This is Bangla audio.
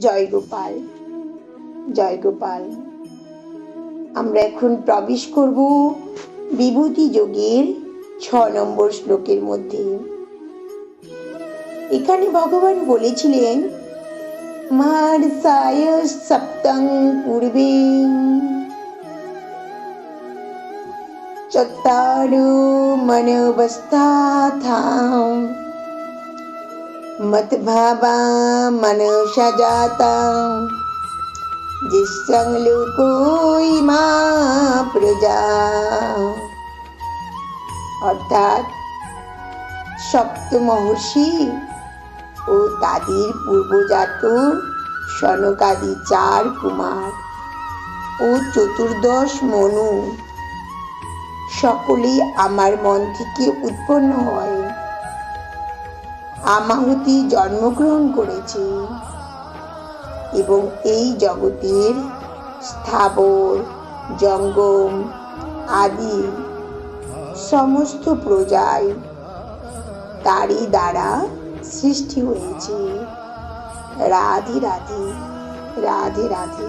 জয় গোপাল, জয় গোপাল। আমরা এখন প্রবেশ করব বিভূতি যোগের 6 নম্বর শ্লোকের মধ্যে। এখানে ভগবান বলেছিলেন, মার্সায় সপ্তং পূর্বে চত্বারো মনোবস্থাথাম মতভাবা মনসা জাতা জিসং লোকোই মা প্রজা। অর্থাৎ সপ্ত মহর্ষি ও তাদের পূর্বজাত সনকাদি 4 কুমার ও 14 মনু সকলেই আমার মন থেকে উৎপন্ন হয়, আমাহুতি জন্মগ্রহণ করেছে এবং এই জগতের স্থাবর জঙ্গম আদি সমস্ত প্রজায় তারই দ্বারা সৃষ্টি হয়েছে। রাধে রাধে, রাধে রাধে।